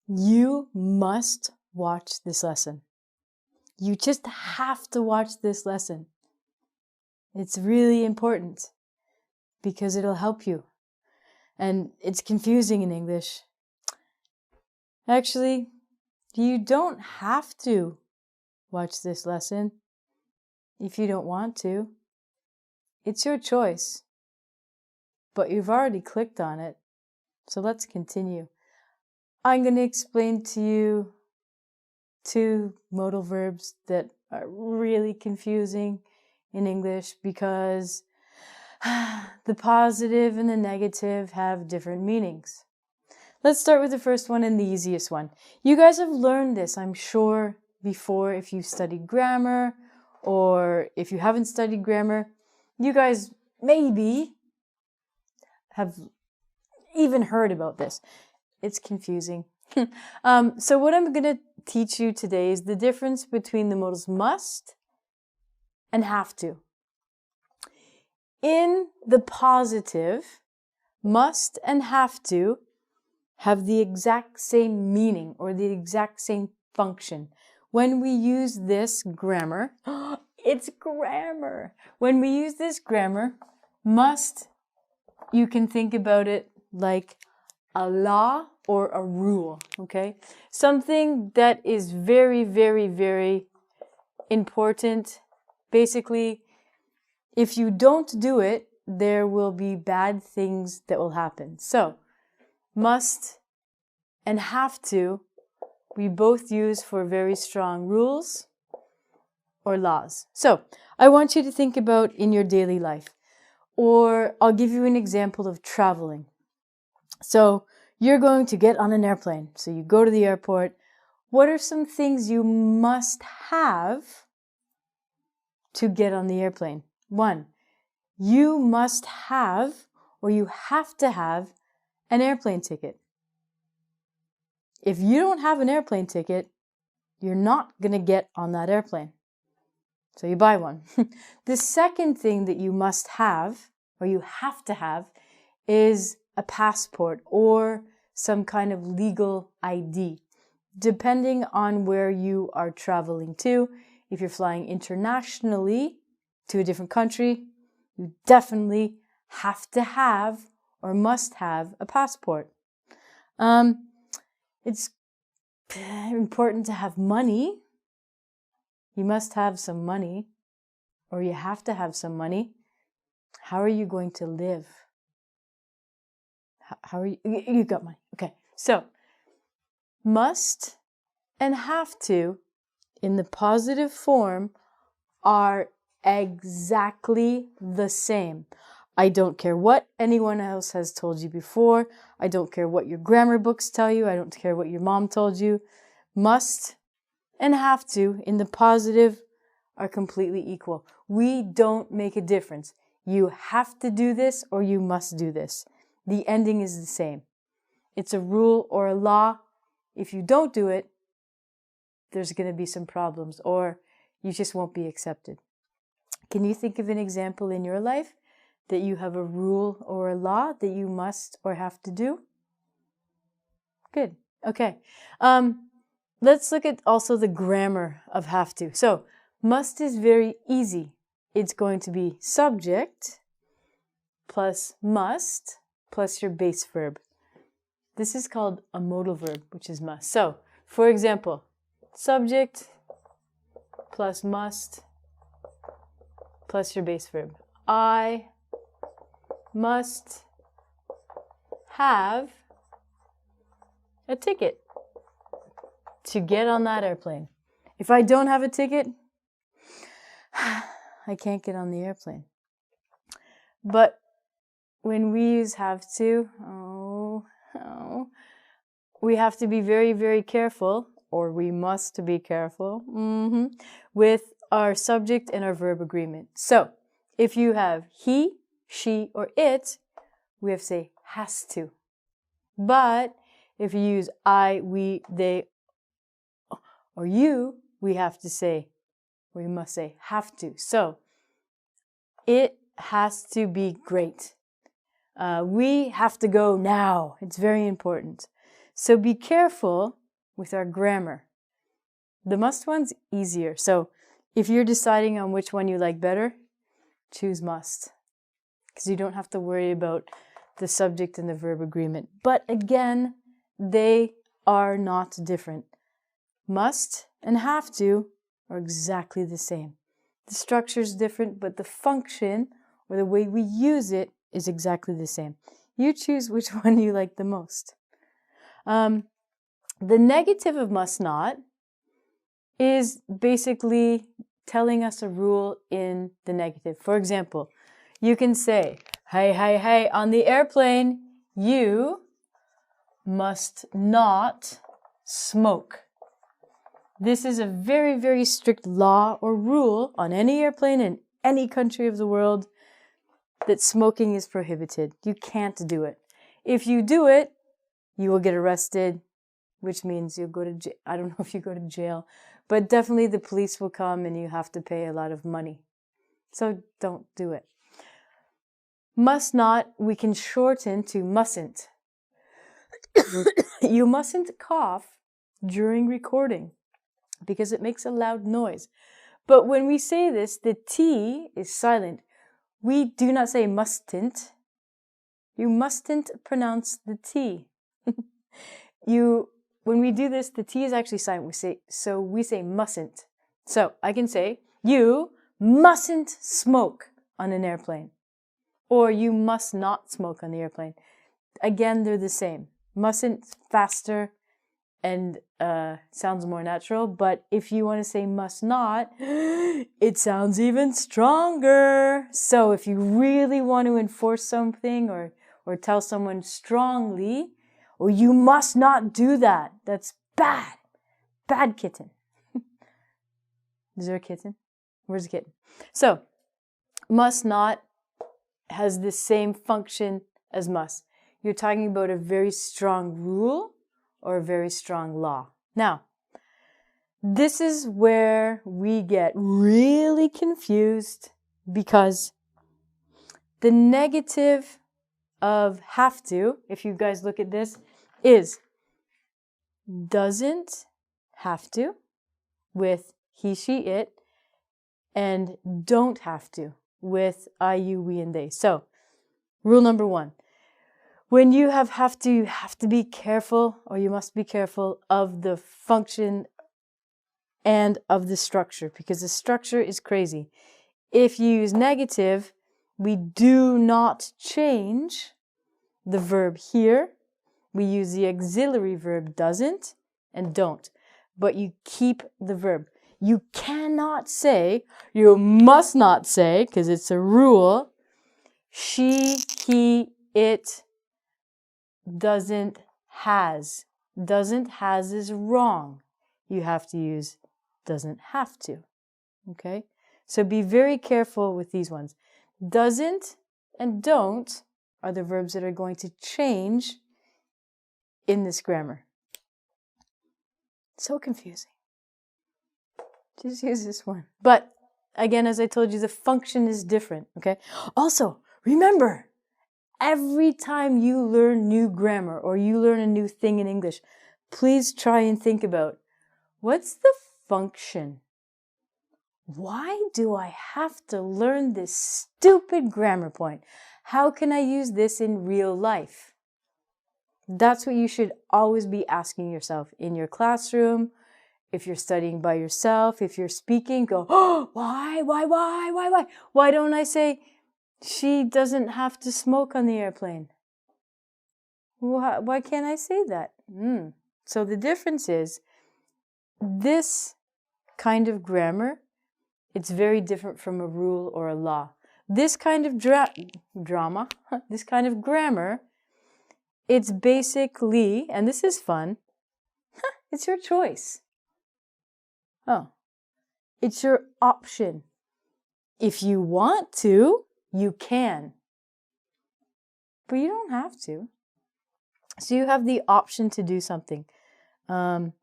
You must watch this lesson. You just have to watch this lesson. It's really important because it'll help you. And it's confusing in English. Actually, you don't have to watch this lesson if you don't want to. It's your choice. But you've already clicked on it. So let's continue. I'm going to explain to you 2 modal verbs that are really confusing in English because the positive and the negative have different meanings. Let's start with the first one and the easiest one. You guys have learned this, I'm sure, before if you studied grammar, or if you haven't studied grammar, you guys maybe have even heard about this. It's confusing. So what I'm going to teach you today is the difference between the modals must and have to. In the positive, must and have to have the exact same meaning or the exact same function. When we use this grammar, it's grammar. When we use this grammar, must, you can think about it like a law or a rule, okay? Something that is very, very, very important. Basically, if you don't do it, there will be bad things that will happen. So, must and have to, we both use for very strong rules or laws. So, I want you to think about in your daily life, or I'll give you an example of traveling. So, you're going to get on an airplane. So you go to the airport. What are some things you must have to get on the airplane? 1, you must have, or you have to have, an airplane ticket. If you don't have an airplane ticket, you're not going to get on that airplane. So you buy one. The second thing that you must have, or you have to have, is a passport or some kind of legal ID. Depending on where you are traveling to, if you're flying internationally to a different country, you definitely have to have or must have a passport. It's important to have money. You must have some money, or you have to have some money. How are you going to live? How are you got money. Okay. So, must and have to in the positive form are exactly the same. I don't care what anyone else has told you before. I don't care what your grammar books tell you. I don't care what your mom told you. Must and have to in the positive are completely equal. We don't make a difference. You have to do this or you must do this. The ending is the same. It's a rule or a law. If you don't do it, there's going to be some problems or you just won't be accepted. Can you think of an example in your life that you have a rule or a law that you must or have to do? Good. Okay. Let's look at also the grammar of have to. So, must is very easy. It's going to be subject plus must plus your base verb. This is called a modal verb, which is must. So, for example, subject plus must plus your base verb. I must have a ticket to get on that airplane. If I don't have a ticket, I can't get on the airplane. But when we use have to, we have to be very, very careful, or we must be careful, with our subject and our verb agreement. So, if you have he, she, or it, we have to say has to. But if you use I, we, they, or you, we must say have to. So, it has to be great. We have to go now. It's very important. So be careful with our grammar. The must one's easier. So if you're deciding on which one you like better, choose must, because you don't have to worry about the subject and the verb agreement. But again, they are not different. Must and have to are exactly the same. The structure is different, but the function or the way we use it is exactly the same. You choose which one you like the most. The negative of must not is basically telling us a rule in the negative. For example, you can say, hey, hey, hey, on the airplane, you must not smoke. This is a very, very strict law or rule on any airplane in any country of the world that smoking is prohibited. You can't do it. If you do it, you will get arrested, which means you'll go to jail. I don't know if you go to jail, but definitely the police will come and you have to pay a lot of money. So don't do it. Must not, we can shorten to mustn't. You mustn't cough during recording because it makes a loud noise. But when we say this, the T is silent. We do not say mustn't. You mustn't pronounce the T. When we do this, the T is actually silent. We say mustn't. So I can say, you mustn't smoke on an airplane. Or you must not smoke on the airplane. Again, they're the same. Mustn't faster and sounds more natural. But if you want to say must not, it sounds even stronger. So if you really want to enforce something or tell someone strongly, or you must not do that. That's bad. Bad kitten. Is there a kitten? Where's the kitten? So, must not has the same function as must. You're talking about a very strong rule or a very strong law. Now, this is where we get really confused because the negative of have to, if you guys look at this, is doesn't have to with he, she, it, and don't have to with I, you, we, and they. So, rule number 1. When you have to, you have to be careful, or you must be careful of the function and of the structure, because the structure is crazy. If you use negative, we do not change the verb here. We use the auxiliary verb doesn't and don't, but you keep the verb. You cannot say, you must not say, because it's a rule, she, he, it, doesn't, has. Doesn't, has is wrong. You have to use doesn't have to. Okay? So be very careful with these ones. Doesn't and don't are the verbs that are going to change in this grammar. So confusing. Just use this one. But again, as I told you, the function is different. Okay? Also, remember, every time you learn new grammar or you learn a new thing in English, please try and think about, what's the function? Why do I have to learn this stupid grammar point? How can I use this in real life? That's what you should always be asking yourself in your classroom. If you're studying by yourself, if you're speaking, go, oh, why? Why don't I say, she doesn't have to smoke on the airplane? Why can't I say that? So the difference is, this kind of grammar, it's very different from a rule or a law. This kind of drama, this kind of grammar, it's basically, and this is fun, it's your choice. Oh, it's your option. If you want to, you can. But you don't have to. So you have the option to do something. Another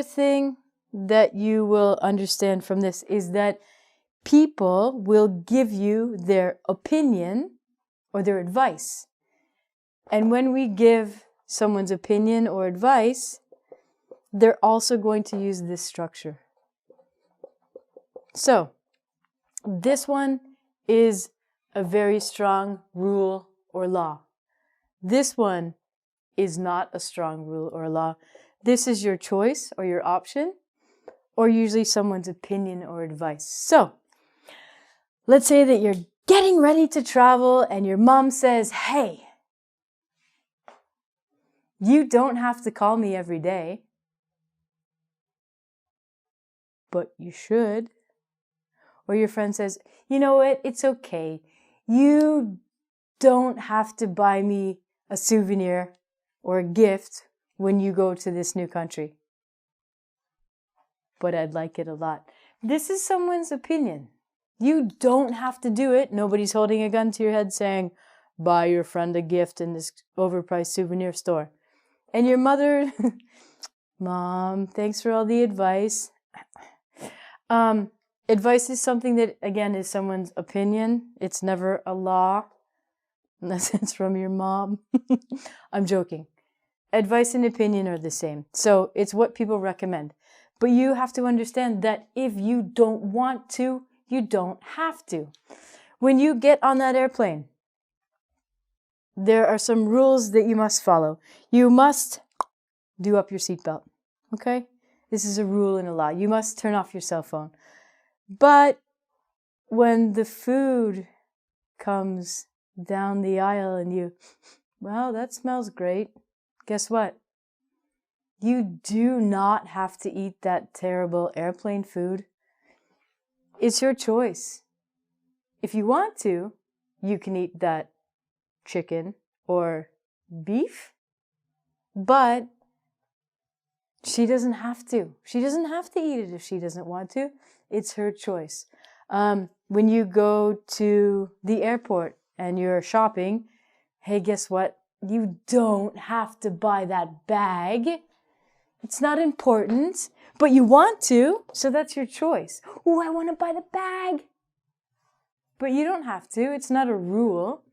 thing that you will understand from this is that people will give you their opinion or their advice. And when we give someone's opinion or advice, they're also going to use this structure. So, this one is a very strong rule or law. This one is not a strong rule or law. This is your choice or your option, or usually someone's opinion or advice. So, let's say that you're getting ready to travel and your mom says, hey, you don't have to call me every day, but you should. Or your friend says, you know what, it's okay. You don't have to buy me a souvenir or a gift when you go to this new country, but I'd like it a lot. This is someone's opinion. You don't have to do it. Nobody's holding a gun to your head saying, buy your friend a gift in this overpriced souvenir store. And your mother, Mom, thanks for all the advice. Advice is something that, again, is someone's opinion. It's never a law, unless it's from your mom. I'm joking. Advice and opinion are the same. So it's what people recommend. But you have to understand that if you don't want to, you don't have to. When you get on that airplane, there are some rules that you must follow. You must do up your seatbelt. Okay? This is a rule and a law. You must turn off your cell phone. But when the food comes down the aisle and you, well, that smells great. Guess what? You do not have to eat that terrible airplane food. It's your choice. If you want to, you can eat that chicken or beef, but she doesn't have to. She doesn't have to eat it if she doesn't want to. It's her choice. When you go to the airport and you're shopping, hey, guess what? You don't have to buy that bag. It's not important, but you want to, so that's your choice. Oh, I want to buy the bag. But you don't have to. It's not a rule.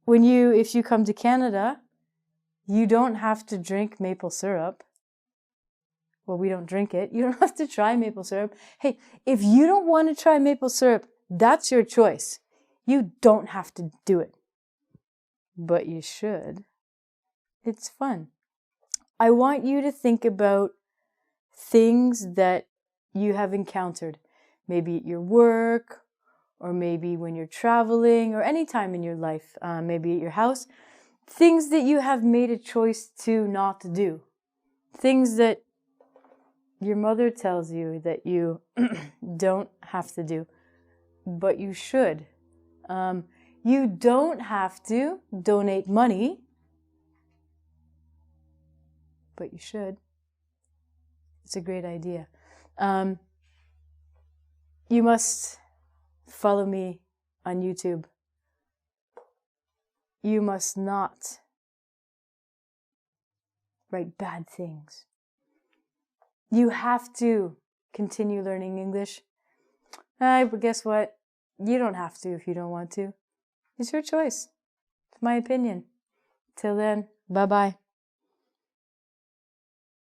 If you come to Canada, you don't have to drink maple syrup. Well, we don't drink it. You don't have to try maple syrup. Hey, if you don't want to try maple syrup, that's your choice. You don't have to do it. But you should. It's fun. I want you to think about things that you have encountered, maybe at your work, or maybe when you're traveling, or any time in your life, maybe at your house, things that you have made a choice to not do, things that your mother tells you that you don't have to do, but you should. You don't have to donate money, but you should. It's a great idea. You must follow me on YouTube. You must not write bad things. You have to continue learning English. But guess what? You don't have to if you don't want to. It's your choice. It's my opinion. Till then, bye-bye.